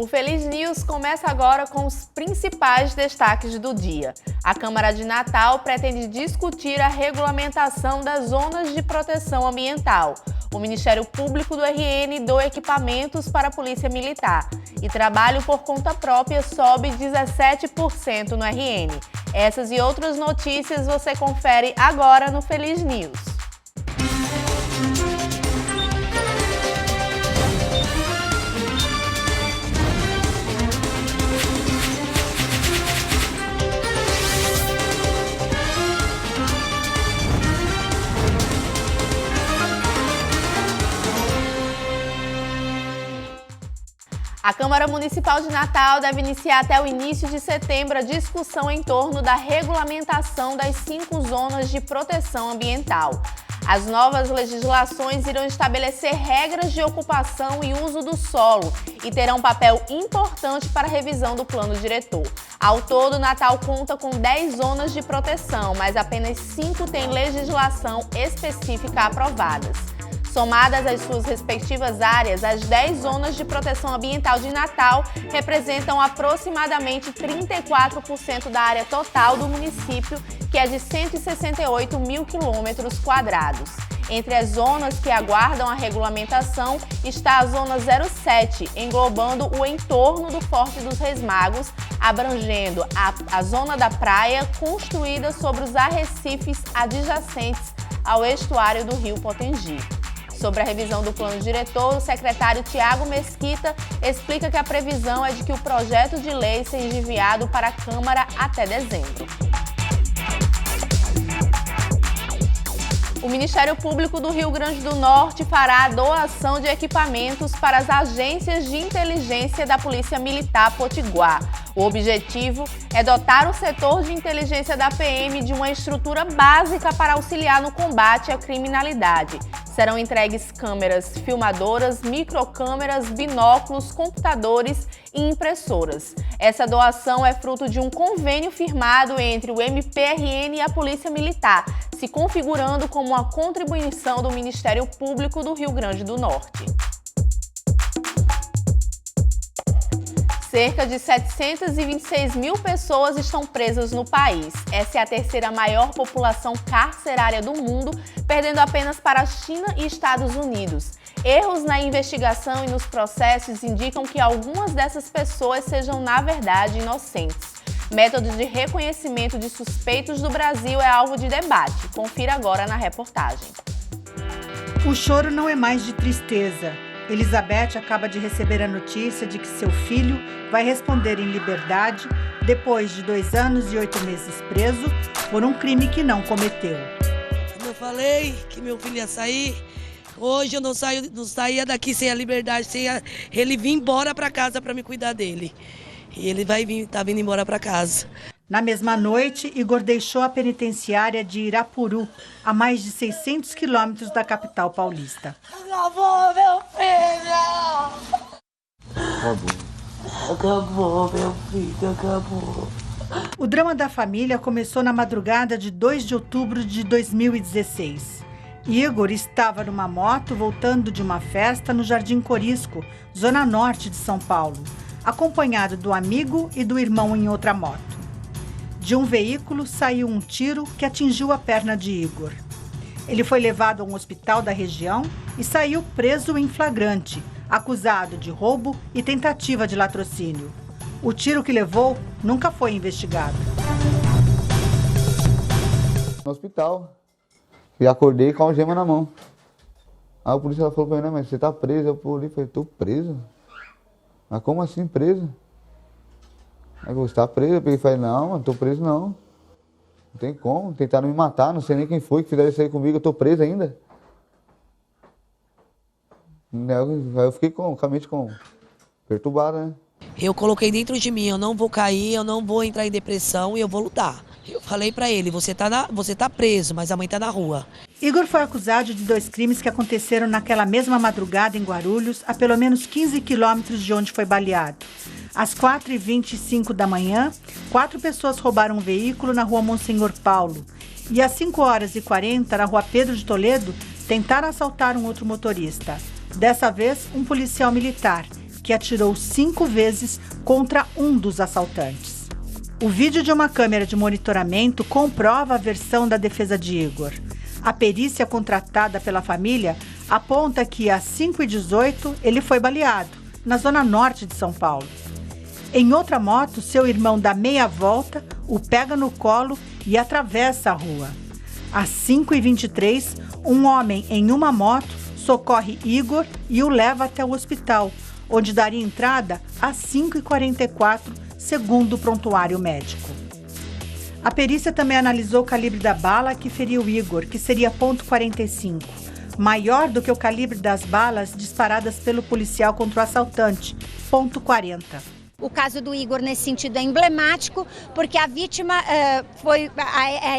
O Feliz News começa agora com os principais destaques do dia. A Câmara de Natal pretende discutir a regulamentação das zonas de proteção ambiental. O Ministério Público do RN doa equipamentos para a Polícia Militar. E trabalho por conta própria sobe 17% no RN. Essas e outras notícias você confere agora no Feliz News. A Câmara Municipal de Natal deve iniciar até o início de setembro a discussão em torno da regulamentação das 5 zonas de proteção ambiental. As novas legislações irão estabelecer regras de ocupação e uso do solo e terão um papel importante para a revisão do plano diretor. Ao todo, Natal conta com 10 zonas de proteção, mas apenas 5 têm legislação específica aprovadas. Somadas às suas respectivas áreas, as 10 zonas de proteção ambiental de Natal representam aproximadamente 34% da área total do município, que é de 168 mil quilômetros quadrados. Entre as zonas que aguardam a regulamentação está a Zona 07, englobando o entorno do Forte dos Reis Magos, abrangendo a zona da praia construída sobre os arrecifes adjacentes ao estuário do Rio Potengi. Sobre a revisão do plano diretor, o secretário Tiago Mesquita explica que a previsão é de que o projeto de lei seja enviado para a Câmara até dezembro. O Ministério Público do Rio Grande do Norte fará a doação de equipamentos para as agências de inteligência da Polícia Militar Potiguar. O objetivo é dotar o setor de inteligência da PM de uma estrutura básica para auxiliar no combate à criminalidade. Serão entregues câmeras filmadoras, microcâmeras, binóculos, computadores e impressoras. Essa doação é fruto de um convênio firmado entre o MPRN e a Polícia Militar, se configurando como uma contribuição do Ministério Público do Rio Grande do Norte. Cerca de 726 mil pessoas estão presas no país. Essa é a terceira maior população carcerária do mundo, perdendo apenas para a China e Estados Unidos. Erros na investigação e nos processos indicam que algumas dessas pessoas sejam, na verdade, inocentes. Método de reconhecimento de suspeitos do Brasil é alvo de debate. Confira agora na reportagem. O choro não é mais de tristeza. Elizabeth acaba de receber a notícia de que seu filho vai responder em liberdade depois de 2 anos e 8 meses preso por um crime que não cometeu. Como eu falei que meu filho ia sair, hoje eu não saía daqui sem a liberdade, sem ele vir embora para casa para me cuidar dele. E ele tá vindo embora para casa. Na mesma noite, Igor deixou a penitenciária de Irapuru, a mais de 600 quilômetros da capital paulista. Acabou, meu filho! Acabou, meu filho, acabou. O drama da família começou na madrugada de 2 de outubro de 2016. Igor estava numa moto voltando de uma festa no Jardim Corisco, zona norte de São Paulo, acompanhado do amigo e do irmão em outra moto. De um veículo saiu um tiro que atingiu a perna de Igor. Ele foi levado a um hospital da região e saiu preso em flagrante, acusado de roubo e tentativa de latrocínio. O tiro que levou nunca foi investigado. No hospital, e acordei com a algema na mão. Aí a polícia falou pra mim, mas você tá preso? Eu olhei e falei, tô preso? Mas como assim preso? Aí você tá preso? Eu peguei e falei, não, não tô preso não. Não tem como, tentaram me matar, não sei nem quem foi que fizeram isso aí comigo, eu tô preso ainda. Aí eu fiquei com a mente perturbada, né? Eu coloquei dentro de mim, eu não vou cair, eu não vou entrar em depressão e eu vou lutar. Eu falei pra ele, você tá preso, mas a mãe tá na rua. Igor foi acusado de 2 crimes que aconteceram naquela mesma madrugada em Guarulhos, a pelo menos 15 quilômetros de onde foi baleado. Às 4h25 da manhã, 4 pessoas roubaram um veículo na rua Monsenhor Paulo. E às 5h40, na rua Pedro de Toledo, tentaram assaltar um outro motorista. Dessa vez, um policial militar, que atirou 5 vezes contra um dos assaltantes. O vídeo de uma câmera de monitoramento comprova a versão da defesa de Igor. A perícia contratada pela família aponta que às 5h18 ele foi baleado, na zona norte de São Paulo. Em outra moto, seu irmão dá meia volta, o pega no colo e atravessa a rua. Às 5h23, um homem em uma moto socorre Igor e o leva até o hospital, onde daria entrada às 5h44, segundo o prontuário médico. A perícia também analisou o calibre da bala que feriu Igor, que seria .45, maior do que o calibre das balas disparadas pelo policial contra o assaltante, .40. O caso do Igor, nesse sentido, é emblemático, porque a vítima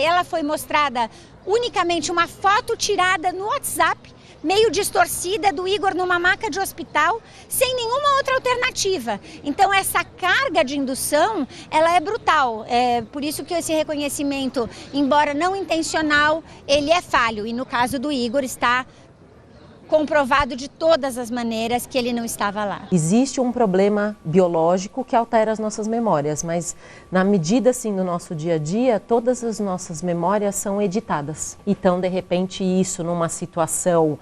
ela foi mostrada unicamente uma foto tirada no WhatsApp, meio distorcida, do Igor numa maca de hospital, sem nenhuma outra alternativa. Então essa carga de indução, ela é brutal. É por isso que esse reconhecimento, embora não intencional, ele é falho. E no caso do Igor está comprovado de todas as maneiras que ele não estava lá. Existe um problema biológico que altera as nossas memórias, mas na medida assim do nosso dia a dia, todas as nossas memórias são editadas. Então, de repente, isso numa situação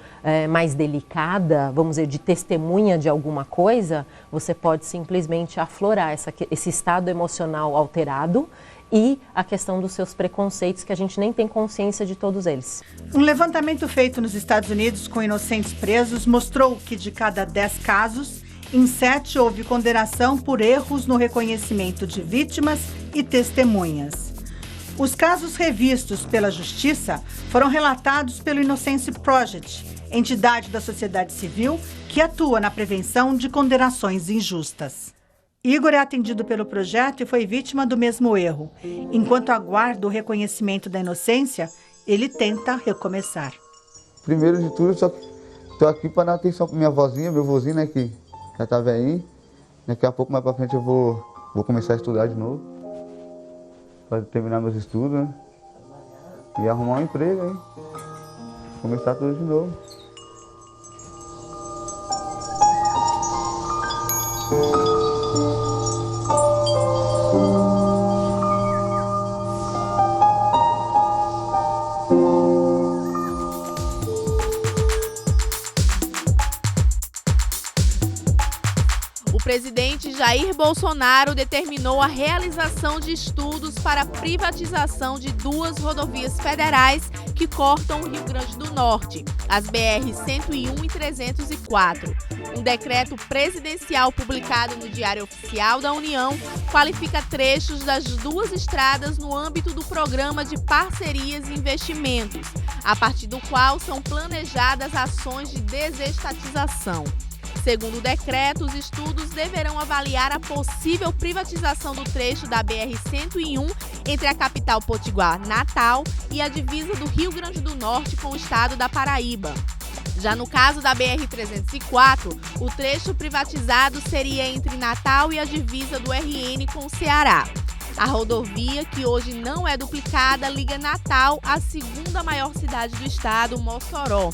mais delicada, vamos dizer, de testemunha de alguma coisa, você pode simplesmente aflorar esse estado emocional alterado e a questão dos seus preconceitos, que a gente nem tem consciência de todos eles. Um levantamento feito nos Estados Unidos com inocentes presos mostrou que de cada 10 casos, em 7 houve condenação por erros no reconhecimento de vítimas e testemunhas. Os casos revistos pela Justiça foram relatados pelo Innocence Project, entidade da sociedade civil que atua na prevenção de condenações injustas. Igor é atendido pelo projeto e foi vítima do mesmo erro. Enquanto aguarda o reconhecimento da inocência, ele tenta recomeçar. Primeiro de tudo, só estou aqui para dar atenção para minha avózinha, meu vozinho, né, que já está velhinho. Daqui a pouco, mais para frente, eu vou começar a estudar de novo. Para terminar meus estudos, né? E arrumar um emprego aí. Começar tudo de novo. O presidente Jair Bolsonaro determinou a realização de estudos para a privatização de 2 rodovias federais que cortam o Rio Grande do Norte, as BR-101 e 304. Um decreto presidencial publicado no Diário Oficial da União qualifica trechos das 2 estradas no âmbito do Programa de Parcerias e Investimentos, a partir do qual são planejadas ações de desestatização. Segundo o decreto, os estudos deverão avaliar a possível privatização do trecho da BR-101 entre a capital potiguar, Natal, e a divisa do Rio Grande do Norte com o estado da Paraíba. Já no caso da BR-304, o trecho privatizado seria entre Natal e a divisa do RN com o Ceará. A rodovia, que hoje não é duplicada, liga Natal à 2ª maior cidade do estado, Mossoró.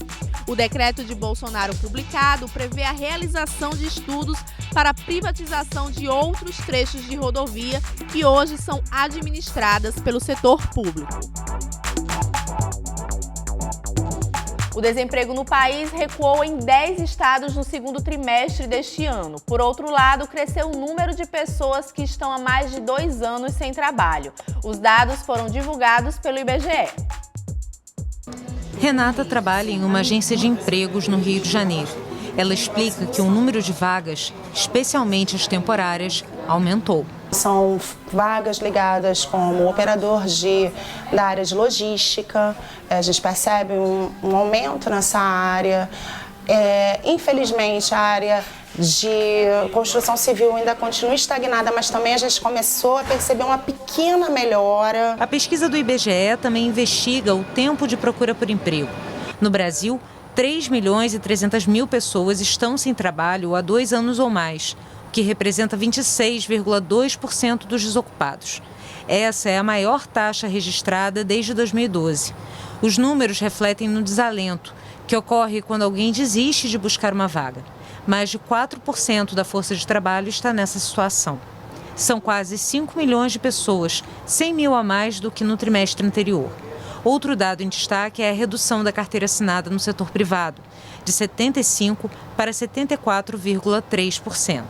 O decreto de Bolsonaro publicado prevê a realização de estudos para a privatização de outros trechos de rodovia que hoje são administradas pelo setor público. O desemprego no país recuou em 10 estados no 2º trimestre deste ano. Por outro lado, cresceu o número de pessoas que estão há mais de 2 anos sem trabalho. Os dados foram divulgados pelo IBGE. Renata trabalha em uma agência de empregos no Rio de Janeiro. Ela explica que o número de vagas, especialmente as temporárias, aumentou. São vagas ligadas como operador da área de logística. A gente percebe um aumento nessa área. Infelizmente, a área de construção civil ainda continua estagnada, mas também a gente começou a perceber uma pequena melhora. A pesquisa do IBGE também investiga o tempo de procura por emprego. No Brasil, 3.300.000 pessoas estão sem trabalho há 2 anos ou mais, o que representa 26,2% dos desocupados. Essa é a maior taxa registrada desde 2012. Os números refletem no desalento, que ocorre quando alguém desiste de buscar uma vaga. Mais de 4% da força de trabalho está nessa situação. São quase 5 milhões de pessoas, 100 mil a mais do que no trimestre anterior. Outro dado em destaque é a redução da carteira assinada no setor privado, de 75% para 74,3%.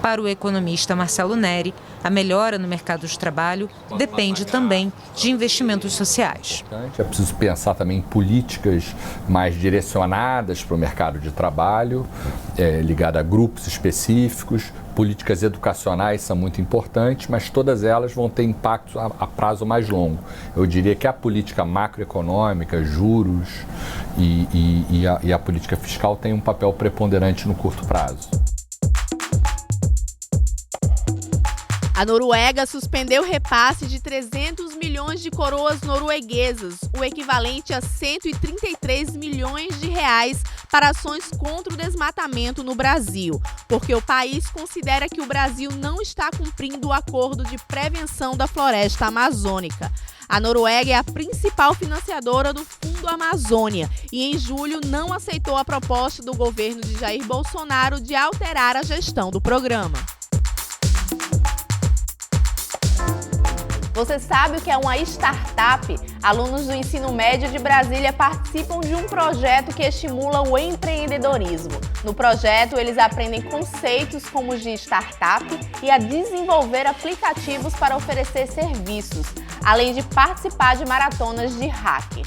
Para o economista Marcelo Neri, a melhora no mercado de trabalho depende também de investimentos sociais. É preciso pensar também em políticas mais direcionadas para o mercado de trabalho, ligada a grupos específicos. Políticas educacionais são muito importantes, mas todas elas vão ter impacto a prazo mais longo. Eu diria que a política macroeconômica, juros e a política fiscal têm um papel preponderante no curto prazo. A Noruega suspendeu o repasse de 300 milhões de coroas norueguesas, o equivalente a 133 milhões de reais, para ações contra o desmatamento no Brasil, porque o país considera que o Brasil não está cumprindo o acordo de prevenção da floresta amazônica. A Noruega é a principal financiadora do Fundo Amazônia e, em julho, não aceitou a proposta do governo de Jair Bolsonaro de alterar a gestão do programa. Você sabe o que é uma startup? Alunos do ensino médio de Brasília participam de um projeto que estimula o empreendedorismo. No projeto, eles aprendem conceitos como os de startup e a desenvolver aplicativos para oferecer serviços, além de participar de maratonas de hacker.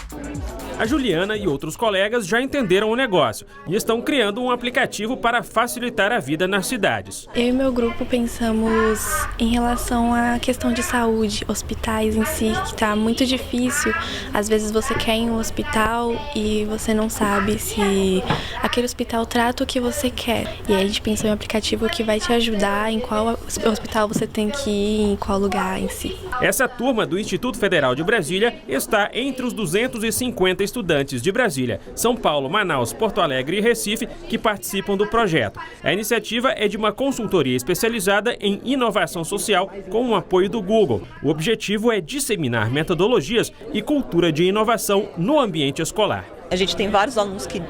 A Juliana e outros colegas já entenderam o negócio e estão criando um aplicativo para facilitar a vida nas cidades. Eu e meu grupo pensamos em relação à questão de saúde, hospitais em si, que está muito difícil. Às vezes você quer ir em um hospital e você não sabe se aquele hospital trata o que você quer. E aí a gente pensou em um aplicativo que vai te ajudar em qual hospital você tem que ir, em qual lugar em si. Essa turma do Instituto Federal de Brasília está entre os 250 estudantes de Brasília, São Paulo, Manaus, Porto Alegre e Recife que participam do projeto. A iniciativa é de uma consultoria especializada em inovação social com o apoio do Google. O objetivo é disseminar metodologias e cultura de inovação no ambiente escolar. A gente tem vários alunos que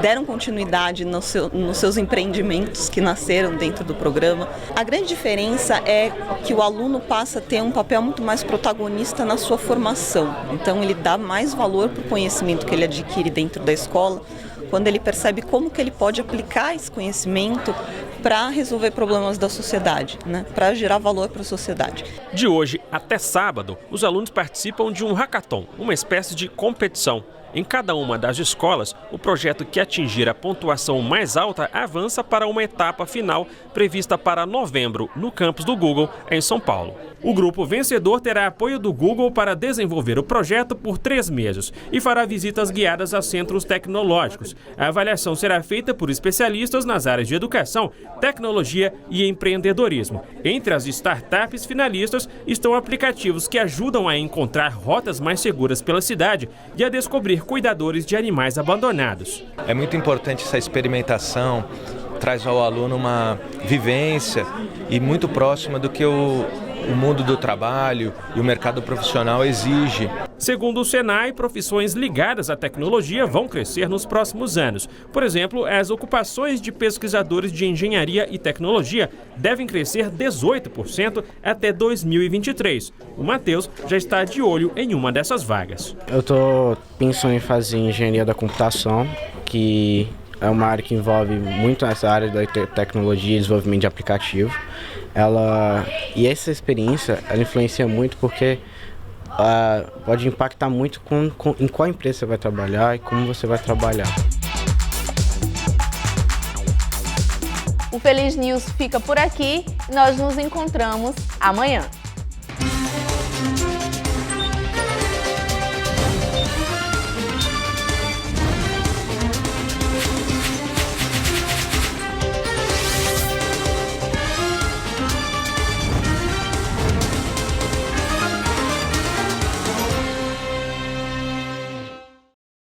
deram continuidade nos seus empreendimentos que nasceram dentro do programa. A grande diferença é que o aluno passa a ter um papel muito mais protagonista na sua formação. Então ele dá mais valor para o conhecimento que ele adquire dentro da escola, quando ele percebe como que ele pode aplicar esse conhecimento para resolver problemas da sociedade, né? Para gerar valor para a sociedade. De hoje até sábado, os alunos participam de um hackathon, uma espécie de competição. Em cada uma das escolas, o projeto que atingir a pontuação mais alta avança para uma etapa final prevista para novembro no campus do Google, em São Paulo. O grupo vencedor terá apoio do Google para desenvolver o projeto por 3 meses e fará visitas guiadas a centros tecnológicos. A avaliação será feita por especialistas nas áreas de educação, tecnologia e empreendedorismo. Entre as startups finalistas estão aplicativos que ajudam a encontrar rotas mais seguras pela cidade e a descobrir cuidadores de animais abandonados. É muito importante essa experimentação, traz ao aluno uma vivência e muito próxima do que o mundo do trabalho e o mercado profissional exige. Segundo o Senai, profissões ligadas à tecnologia vão crescer nos próximos anos. Por exemplo, as ocupações de pesquisadores de engenharia e tecnologia devem crescer 18% até 2023. O Matheus já está de olho em uma dessas vagas. Eu estou pensando em fazer engenharia da computação, que é uma área que envolve muito essa área da tecnologia e desenvolvimento de aplicativo. E essa experiência, ela influencia muito porque pode impactar muito em qual empresa você vai trabalhar e como você vai trabalhar. O Feliz News fica por aqui e nós nos encontramos amanhã.